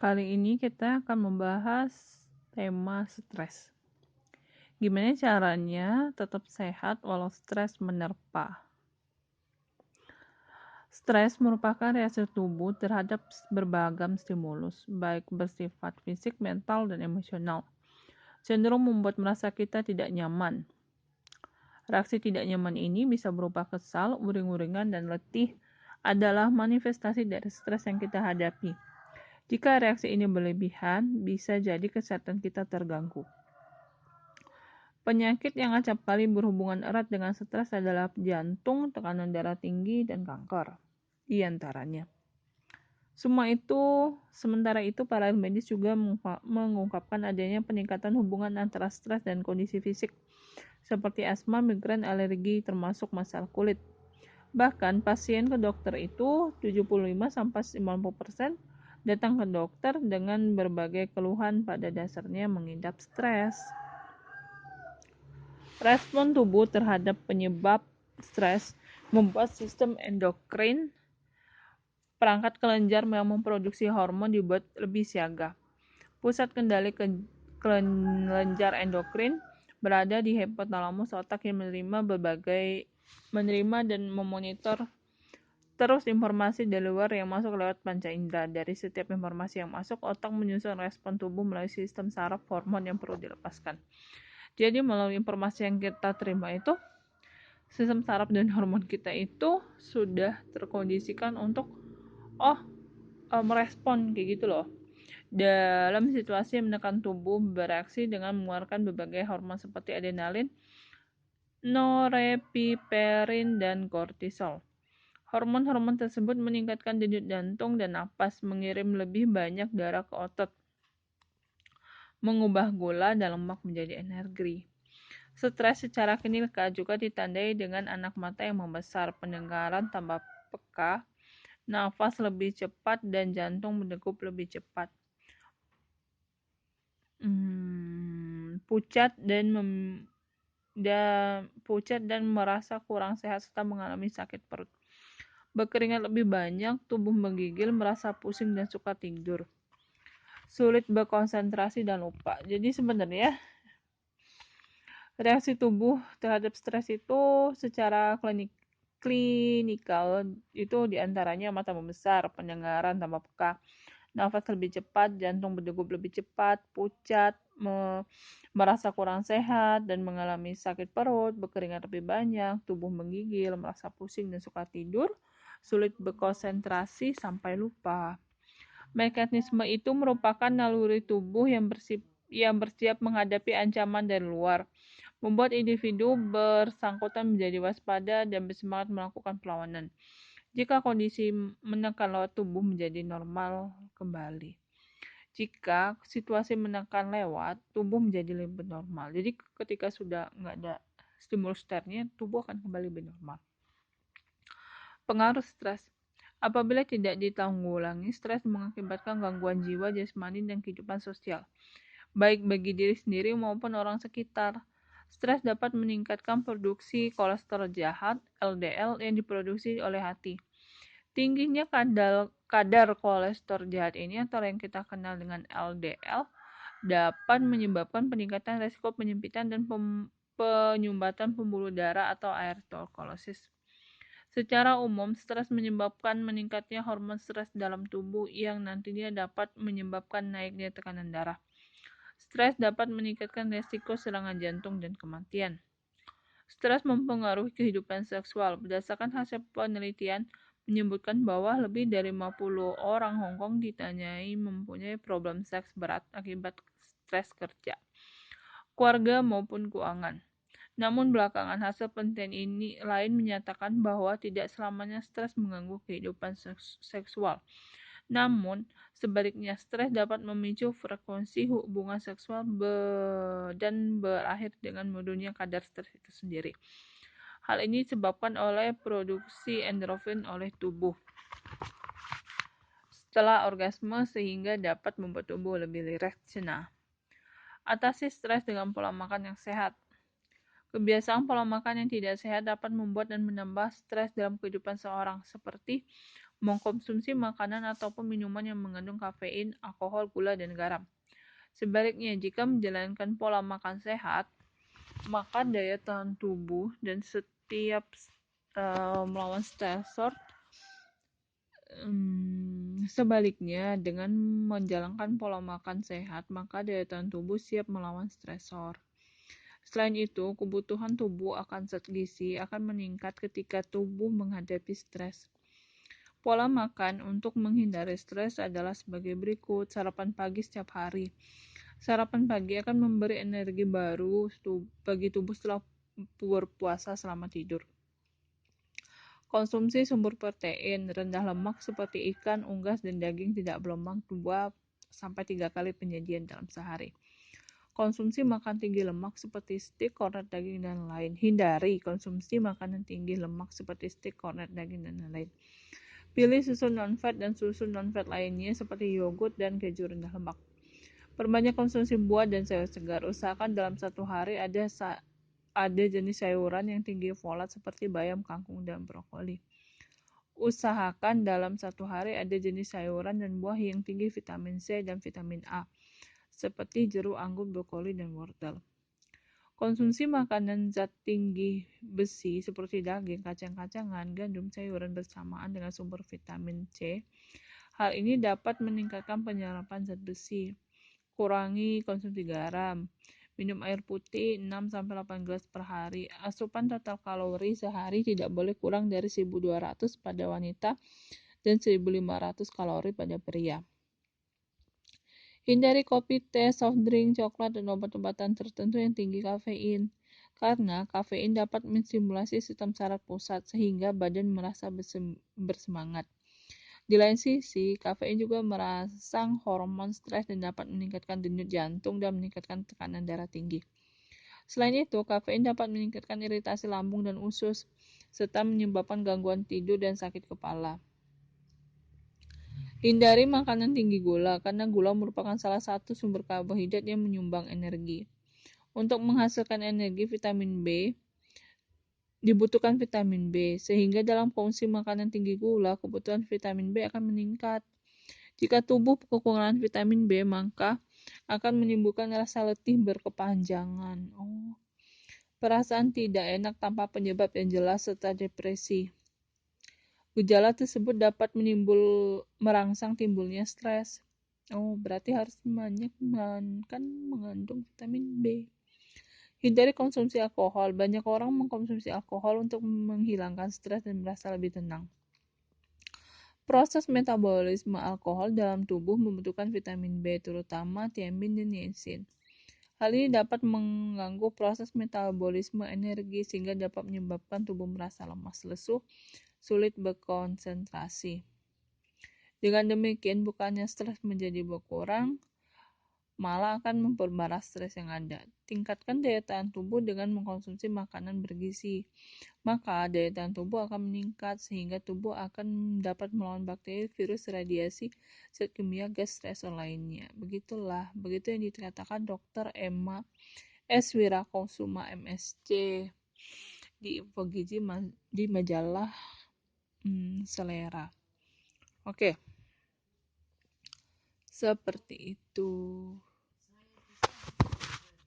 Kali ini kita akan membahas tema stres. Gimana caranya tetap sehat walau stres menerpa? Stres merupakan reaksi tubuh terhadap berbagai stimulus, baik bersifat fisik, mental, dan emosional. Cenderung membuat merasa kita tidak nyaman. Reaksi tidak nyaman ini bisa berupa kesal, uring-uringan, dan letih adalah manifestasi dari stres yang kita hadapi. Jika reaksi ini berlebihan, bisa jadi kesehatan kita terganggu. Penyakit yang acap kali berhubungan erat dengan stres adalah jantung, tekanan darah tinggi, dan kanker, di antaranya. Sementara itu, para medis juga mengungkapkan adanya peningkatan hubungan antara stres dan kondisi fisik, seperti asma, migrain, alergi, termasuk masalah kulit. Bahkan pasien ke dokter itu 75-90% datang ke dokter dengan berbagai keluhan pada dasarnya mengidap stres. Respon tubuh terhadap penyebab stres membuat sistem endokrin, perangkat kelenjar yang memproduksi hormon, dibuat lebih siaga. Pusat kendali kelenjar endokrin berada di hipotalamus otak yang menerima dan memonitor terus informasi dari luar yang masuk lewat panca indera. Dari setiap informasi yang masuk, otak menyusun respon tubuh melalui sistem saraf hormon yang perlu dilepaskan. Jadi melalui informasi yang kita terima itu, sistem saraf dan hormon kita itu sudah terkondisikan untuk merespon kayak gitu loh. Dalam situasi yang menekan tubuh bereaksi dengan mengeluarkan berbagai hormon seperti adrenalin, norepiperin, dan kortisol. Hormon-hormon tersebut meningkatkan denyut jantung dan napas, mengirim lebih banyak darah ke otot, mengubah gula dan lemak menjadi energi. Stres secara klinikal juga ditandai dengan anak mata yang membesar, pendengaran tambah peka, nafas lebih cepat, dan jantung berdegup lebih cepat. Pucat dan merasa kurang sehat serta mengalami sakit perut. Berkeringat lebih banyak, tubuh menggigil, merasa pusing dan suka tidur. Sulit berkonsentrasi dan lupa. Jadi sebenarnya reaksi tubuh terhadap stres itu secara klinikal itu diantaranya mata membesar, pendengaran tambah peka, nafas lebih cepat, jantung berdegup lebih cepat, pucat, merasa kurang sehat dan mengalami sakit perut, berkeringat lebih banyak, tubuh menggigil, merasa pusing dan suka tidur, sulit berkonsentrasi sampai lupa. Mekanisme itu merupakan naluri tubuh yang bersiap menghadapi ancaman dari luar, membuat individu bersangkutan menjadi waspada dan bersemangat melakukan perlawanan. Jika kondisi menekan lewat tubuh menjadi normal kembali. Jika situasi menekan lewat, tubuh menjadi lebih normal. Jadi ketika sudah nggak ada stimulus externya, tubuh akan kembali lebih normal. Pengaruh stres. Apabila tidak ditanggulangi, stres mengakibatkan gangguan jiwa, jasmani, dan kehidupan sosial, baik bagi diri sendiri maupun orang sekitar. Stres dapat meningkatkan produksi kolesterol jahat, LDL, yang diproduksi oleh hati. Tingginya kadar kolesterol jahat ini, atau yang kita kenal dengan LDL, dapat menyebabkan peningkatan resiko penyempitan dan penyumbatan pembuluh darah atau arteriosklerosis. Secara umum, stres menyebabkan meningkatnya hormon stres dalam tubuh yang nantinya dapat menyebabkan naiknya tekanan darah. Stres dapat meningkatkan resiko serangan jantung dan kematian. Stres mempengaruhi kehidupan seksual. Berdasarkan hasil penelitian menyebutkan bahwa lebih dari 50 orang Hong Kong ditanyai mempunyai problem seks berat akibat stres kerja, keluarga maupun keuangan. Namun belakangan hasil penelitian ini lain menyatakan bahwa tidak selamanya stres mengganggu kehidupan seksual. Namun, sebaliknya stres dapat memicu frekuensi hubungan seksual dan berakhir dengan menurunnya kadar stres itu sendiri. Hal ini disebabkan oleh produksi endorfin oleh tubuh setelah orgasme sehingga dapat membuat tubuh lebih rileks. Atasi stres dengan pola makan yang sehat. Kebiasaan pola makan yang tidak sehat dapat membuat dan menambah stres dalam kehidupan seorang, seperti mengkonsumsi makanan ataupun minuman yang mengandung kafein, alkohol, gula, dan garam. Sebaliknya, jika menjalankan pola makan sehat, maka daya tahan tubuh dan setiap melawan stresor. Sebaliknya, dengan menjalankan pola makan sehat, maka daya tahan tubuh siap melawan stresor. Selain itu, kebutuhan tubuh akan zat gizi akan meningkat ketika tubuh menghadapi stres. Pola makan untuk menghindari stres adalah sebagai berikut. Sarapan pagi setiap hari. Sarapan pagi akan memberi energi baru bagi tubuh setelah berpuasa selama tidur. Konsumsi sumber protein rendah lemak seperti ikan, unggas, dan daging tidak berlemak 2-3 kali penyajian dalam sehari. Konsumsi makan tinggi lemak seperti steak, kornet daging, dan lain. Hindari konsumsi makanan tinggi lemak seperti steak, kornet daging, dan lain. Pilih susu non-fat dan susu non-fat lainnya seperti yogurt dan keju rendah lemak. Perbanyak konsumsi buah dan sayur segar. Usahakan dalam satu hari ada jenis sayuran yang tinggi folat seperti bayam, kangkung, dan brokoli. Usahakan dalam satu hari ada jenis sayuran dan buah yang tinggi vitamin C dan vitamin A, seperti jeruk, anggur, brokoli, dan wortel. Konsumsi makanan zat tinggi besi seperti daging, kacang-kacangan, gandum, sayuran bersamaan dengan sumber vitamin C. Hal ini dapat meningkatkan penyerapan zat besi. Kurangi konsumsi garam. Minum air putih 6-8 gelas per hari. Asupan total kalori sehari tidak boleh kurang dari 1.200 pada wanita dan 1.500 kalori pada pria. Hindari kopi, teh, soft drink, coklat, dan obat-obatan tertentu yang tinggi kafein, karena kafein dapat menstimulasi sistem saraf pusat sehingga badan merasa bersemangat. Di lain sisi, kafein juga merangsang hormon stres dan dapat meningkatkan denyut jantung dan meningkatkan tekanan darah tinggi. Selain itu, kafein dapat meningkatkan iritasi lambung dan usus, serta menyebabkan gangguan tidur dan sakit kepala. Hindari makanan tinggi gula, karena gula merupakan salah satu sumber karbohidrat yang menyumbang energi. Untuk menghasilkan energi, dibutuhkan vitamin B, sehingga dalam konsumsi makanan tinggi gula, kebutuhan vitamin B akan meningkat. Jika tubuh kekurangan vitamin B, maka akan menimbulkan rasa letih berkepanjangan. Perasaan tidak enak tanpa penyebab yang jelas serta depresi. Gejala tersebut dapat merangsang timbulnya stres. Berarti harus banyak mengandung vitamin B. Hindari konsumsi alkohol. Banyak orang mengkonsumsi alkohol untuk menghilangkan stres dan merasa lebih tenang. Proses metabolisme alkohol dalam tubuh membutuhkan vitamin B, terutama tiamin dan niacin. Hal ini dapat mengganggu proses metabolisme energi sehingga dapat menyebabkan tubuh merasa lemas, lesu, sulit berkonsentrasi. Dengan demikian, bukannya stres menjadi berkurang, malah akan memperparah stres yang ada. Tingkatkan daya tahan tubuh dengan mengkonsumsi makanan bergizi. Maka daya tahan tubuh akan meningkat sehingga tubuh akan dapat melawan bakteri, virus, radiasi, zat kimia, gas stresor lainnya. Begitu yang dikatakan Dr. Emma S. Wirakusuma MSc di Info Gizi di majalah Selera. Oke. Seperti itu.